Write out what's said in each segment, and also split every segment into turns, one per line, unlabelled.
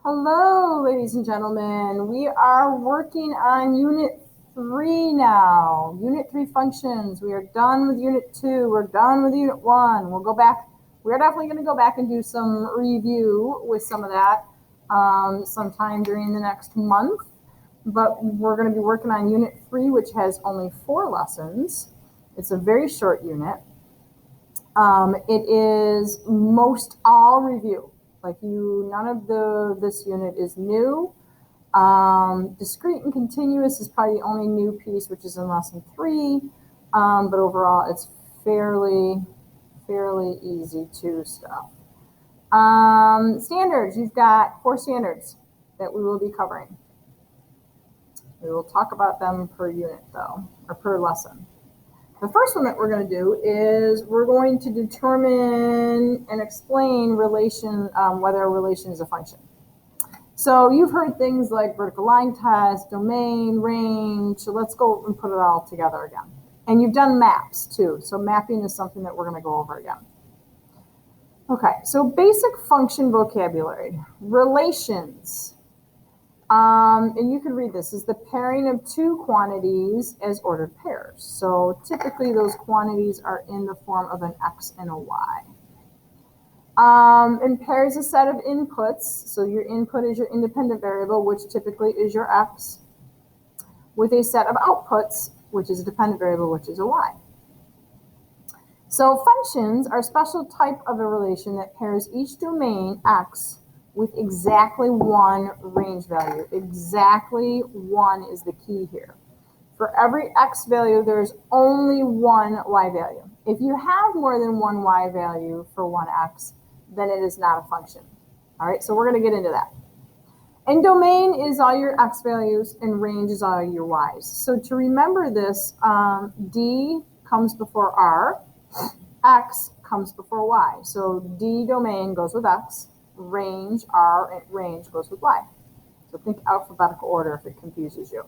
Hello, ladies and gentlemen. We are working on Unit 3 now. Unit 3 functions. We are done with Unit 2. We're done with Unit 1. We'll go back. We're definitely going to go back and do some review with some of that sometime during the next month. But we're going to be working on Unit 3, which has only 4 lessons. It's a very short unit. It is most all review. None of this unit is new. Discrete and continuous is probably the only new piece, which is in lesson 3. But overall, it's fairly easy to stuff. Standards, you've got 4 standards that we will be covering. We will talk about them per unit though, or per lesson. The first one that we're going to do is we're going to determine and explain relation, whether a relation is a function. So you've heard things like vertical line test, domain, range. So let's go and put it all together again. And you've done maps too. So mapping is something that we're going to go over again. Okay, so basic function vocabulary. Relations. And you can read this, is the pairing of 2 quantities as ordered pairs. So typically those quantities are in the form of an x and a y. And pairs a set of inputs. So your input is your independent variable, which typically is your x, with a set of outputs, which is a dependent variable, which is a y. So functions are a special type of a relation that pairs each domain x with exactly 1 range value. Exactly 1 is the key here. For every x value, there's only 1 y value. If you have more than 1 y value for 1 x, then it is not a function. All right, so we're going to get into that. And domain is all your x values, and range is all your y's. So to remember this, d comes before r, x comes before y. So d domain goes with x, range, r, and range goes with y. So think alphabetical order if it confuses you.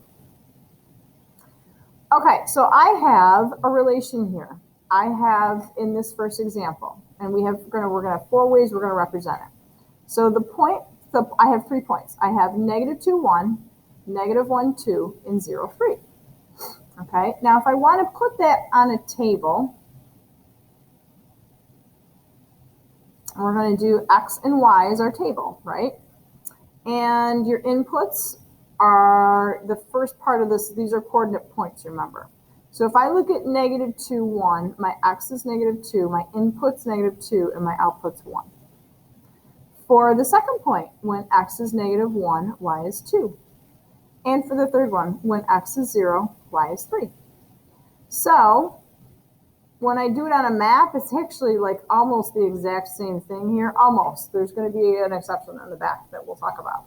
Okay, so I have a relation here. I have in this first example, and we're gonna have 4 ways we're gonna represent it. So I have 3 points. I have -2, 1, -1, 2, and 0, 3. Okay, now if I want to put that on a table, we're going to do x and y as our table, right? And your inputs are the first part of this. These are coordinate points, remember. So if I look at -2, 1, my x is -2, my input's -2, and my output's 1. For the second point, when x is -1, y is 2. And for the third one, when x is 0, y is 3. So when I do it on a map, it's actually like almost the exact same thing here. Almost. There's going to be an exception on the back that we'll talk about.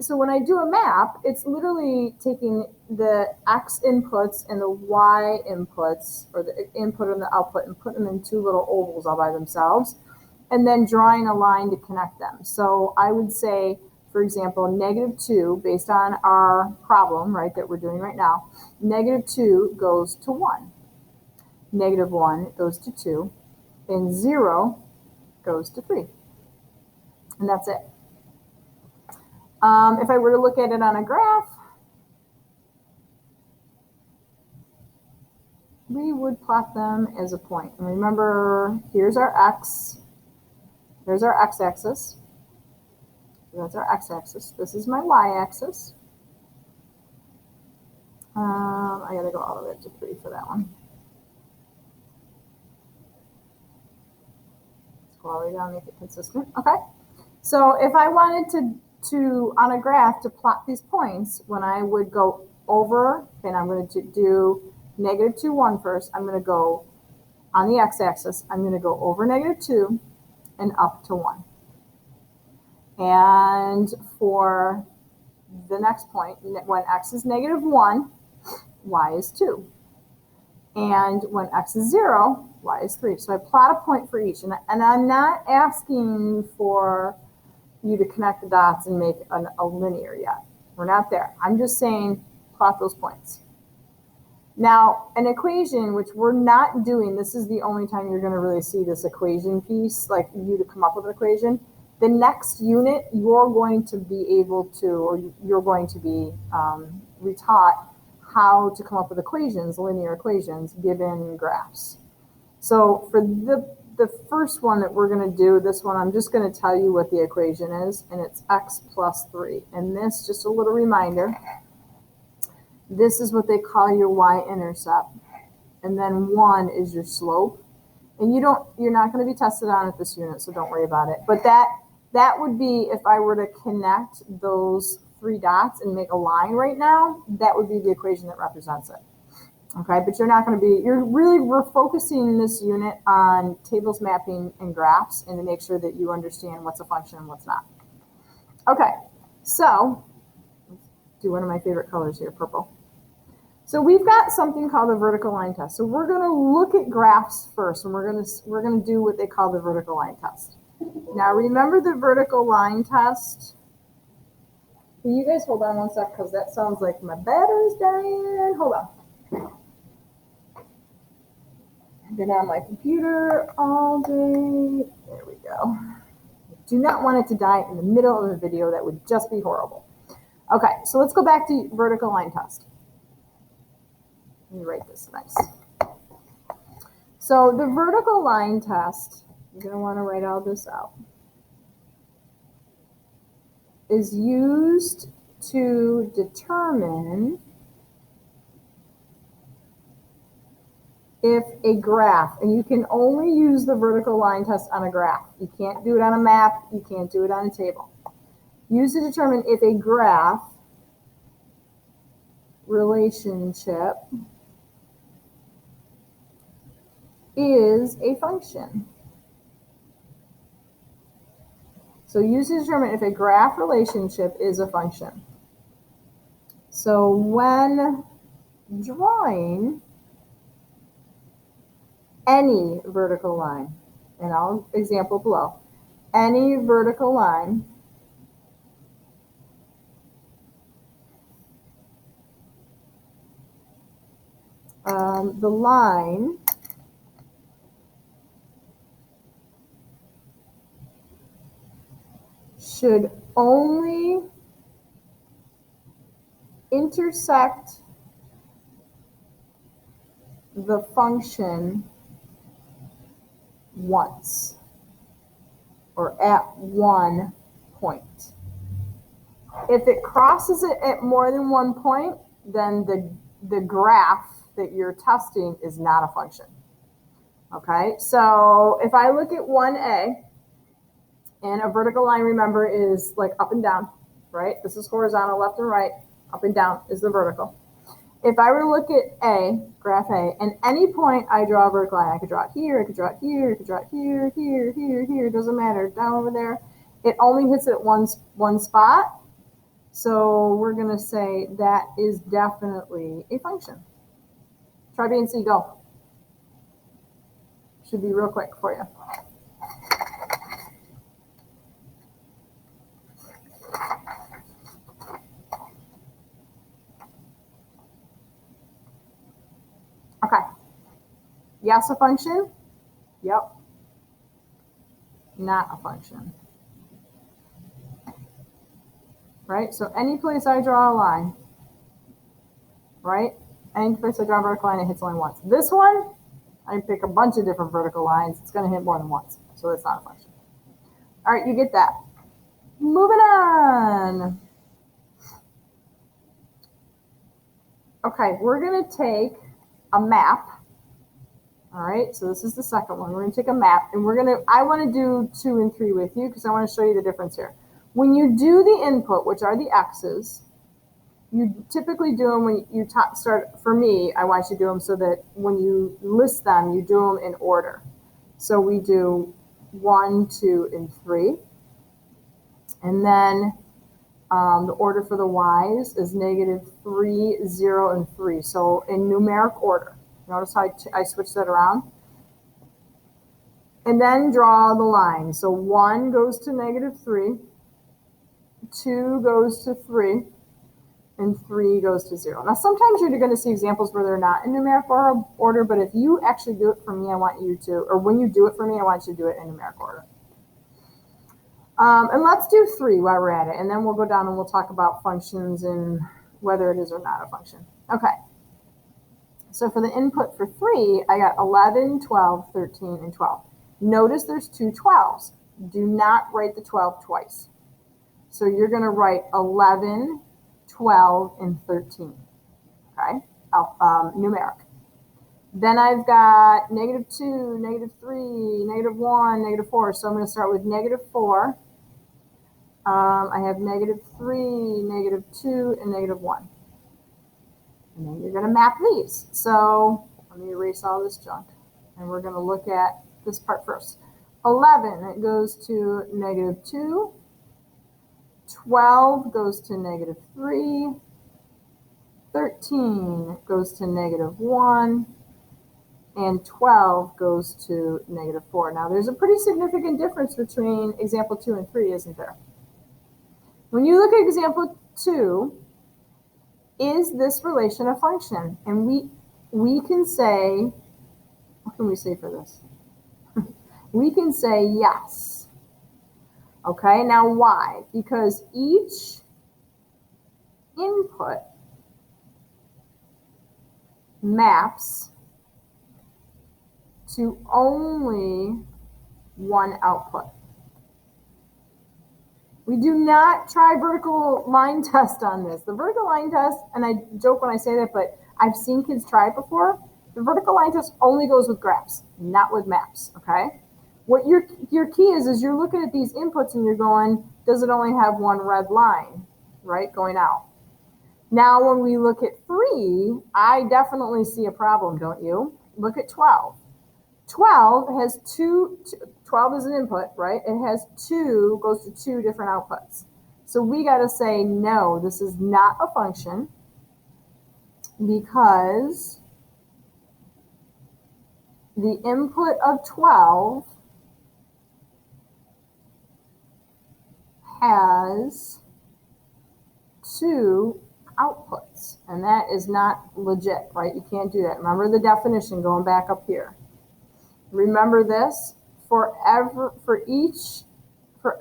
So when I do a map, it's literally taking the x inputs and the y inputs, or the input and the output, and putting them in 2 little ovals all by themselves, and then drawing a line to connect them. So I would say, for example, -2, based on our problem, right, that we're doing right now, -2 goes to 1. -1 goes to 2, and 0 goes to 3. And that's it. If I were to look at it on a graph, we would plot them as a point. And remember, here's our x. Here's our x-axis. That's our x-axis. This is my y-axis. I got to go all the way up to 3 for that one. Go all the way down, make it consistent. Okay. So if I wanted to on a graph to plot these points, when I would go over, and I'm going to do -2, 1 first. I'm going to go on the x-axis. I'm going to go over -2 and up to 1. And for the next point, when x is -1, y is 2. And when x is 0, y is 3. So I plot a point for each. And I'm not asking for you to connect the dots and make a linear yet. We're not there. I'm just saying plot those points. Now, an equation, which we're not doing, this is the only time you're going to really see this equation piece, like you to come up with an equation. The next unit, you're going to be able to, or you're going to be retaught how to come up with equations, linear equations, given graphs. So for the first one that we're going to do, this one, I'm just going to tell you what the equation is, and it's x plus 3. And this, just a little reminder, this is what they call your y-intercept. And then 1 is your slope. And you're not going to be tested on at this unit, so don't worry about it. But that would be, if I were to connect those 3 dots and make a line right now, that would be the equation that represents it. Okay, but we're focusing this unit on tables, mapping, and graphs, and to make sure that you understand what's a function and what's not. Okay, so let's do one of my favorite colors here, purple. So we've got something called the vertical line test. So we're going to look at graphs first, and we're going to do what they call the vertical line test. Now remember the vertical line test. Can you guys hold on one sec, because that sounds like my battery's dying. Hold on. I've been on my computer all day. There we go. Do not want it to die in the middle of a video. That would just be horrible. Okay, so let's go back to vertical line test. Let me write this nice. So the vertical line test, you're going to want to write all this out, is used to determine if a graph, and you can only use the vertical line test on a graph. You can't do it on a map. You can't do it on a table. Used to determine if a graph relationship is a function. So used to determine if a graph relationship is a function. So when drawing any vertical line, and I'll example below, any vertical line the line should only intersect the function once, or at one point. If it crosses it at more than one point, then the graph that you're testing is not a function. Okay, so if I look at 1A, and a vertical line, remember, is like up and down, right? This is horizontal, left and right, up and down is the vertical. If I were to look at A, graph A, and any point I draw a vertical line, I could draw it here, I could draw it here, I could draw it here, here, here, here, doesn't matter, down over there. It only hits it at one spot. So we're going to say that is definitely a function. Try B and C, go. Should be real quick for you. Okay. Yes, a function? Yep. Not a function. Right? So any place I draw a line, right? Any place I draw a vertical line, it hits only once. This one, I pick a bunch of different vertical lines. It's going to hit more than once. So it's not a function. All right, you get that. Moving on. Okay, we're going to take a map. All right, so this is the second one. We're going to take a map, and I want to do 2 and 3 with you because I want to show you the difference here. When you do the input, which are the X's, you typically do them when you start. For me, I want you to do them so that when you list them, you do them in order. So we do 1, 2, and 3. And then the order for the Y's is -3, 0, and 3. So in numeric order. Notice how I switch that around. And then draw the line. So 1 goes to -3, 2 goes to 3, and 3 goes to 0. Now, sometimes you're going to see examples where they're not in numeric order, but if you actually do it for me, I want you to, or when you do it for me, I want you to do it in numeric order. And let's do 3 while we're at it, and then we'll go down and we'll talk about functions and whether it is or not a function. Okay. So for the input for 3, I got 11, 12, 13, and 12. Notice there's 2 12s. Do not write the 12 twice. So you're going to write 11, 12, and 13. Okay, numeric. Then I've got -2, -3, -1, -4. So I'm going to start with -4. I have -3, -2, and -1. And then you're going to map these. So let me erase all this junk. And we're going to look at this part first. 11, it goes to -2. 12 goes to -3. 13 goes to -1. And 12 goes to -4. Now, there's a pretty significant difference between example 2 and 3, isn't there? When you look at example 2, is this relation a function? And we can say, what can we say for this? We can say yes. Okay, now why? Because each input maps to only one output. We do not try vertical line test on this. The vertical line test, and I joke when I say that, but I've seen kids try it before. The vertical line test only goes with graphs, not with maps, okay? What your key is you're looking at these inputs and you're going, does it only have one red line, right, going out? Now, when we look at 3, I definitely see a problem, don't you? Look at 12. 12 has 12 is an input, right? It has goes to 2 different outputs. So we got to say, no, this is not a function because the input of 12 has 2 outputs, and that is not legit, right? You can't do that. Remember the definition going back up here. Remember this, for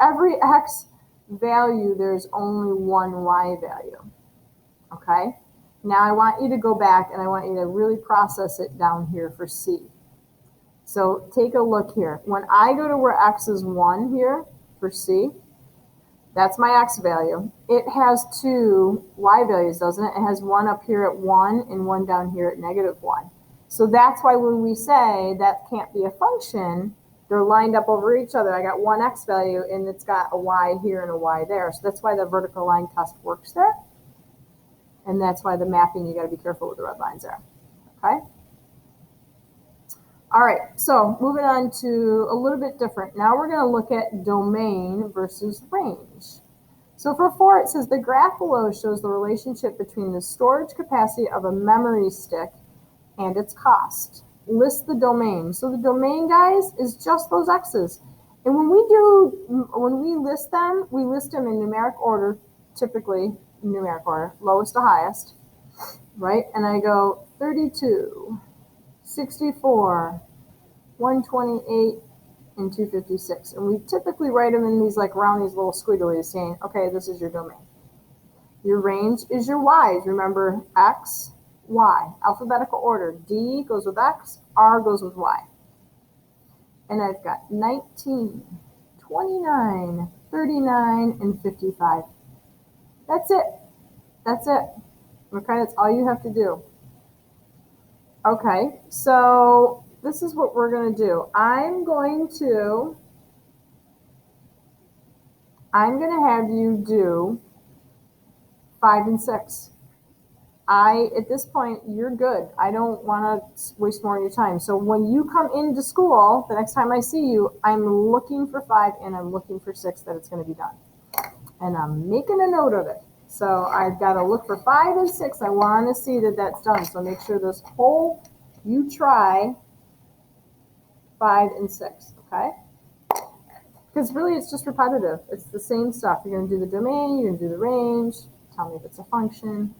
every x value, there's only one y value, okay? Now I want you to go back and I want you to really process it down here for C. So take a look here. When I go to where x is 1 here for C, that's my x value. It has 2 y values, doesn't it? It has one up here at 1 and one down here at -1. So that's why when we say that can't be a function, they're lined up over each other. I got one x value and it's got a y here and a y there. So that's why the vertical line test works there. And that's why the mapping, you got to be careful with the red lines there. Okay? All right, so moving on to a little bit different. Now we're going to look at domain versus range. So for 4, it says the graph below shows the relationship between the storage capacity of a memory stick and its cost. List the domain. So the domain, guys, is just those x's. And when we list them in numeric order, typically numeric order, lowest to highest, right? And I go 32, 64, 128, and 256. And we typically write them in these, like, around these little squigglies saying, okay, this is your domain. Your range is your y's. Remember, x, y, alphabetical order. D goes with x, R goes with y. And I've got 19, 29, 39, and 55. That's it. That's it. Okay, that's all you have to do. Okay, so this is what we're going to do. I'm going to have you do 5 and 6. At this point, you're good. I don't want to waste more of your time. So when you come into school, the next time I see you, I'm looking for 5 and I'm looking for 6 that it's going to be done. And I'm making a note of it. So I've got to look for 5 and 6. I want to see that that's done. So make sure this whole, you try 5 and 6, okay? Because really it's just repetitive. It's the same stuff. You're going to do the domain, you're going to do the range, tell me if it's a function.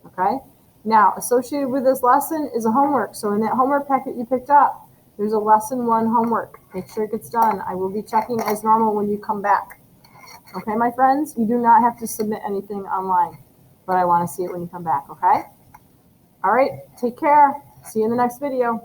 Okay, now associated with this lesson is a homework. So in that homework packet you picked up, there's a lesson 1 homework. Make sure it gets done. I will be checking as normal when you come back. Okay, my friends? You do not have to submit anything online, but I want to see it when you come back, okay? All right, take care. See you in the next video.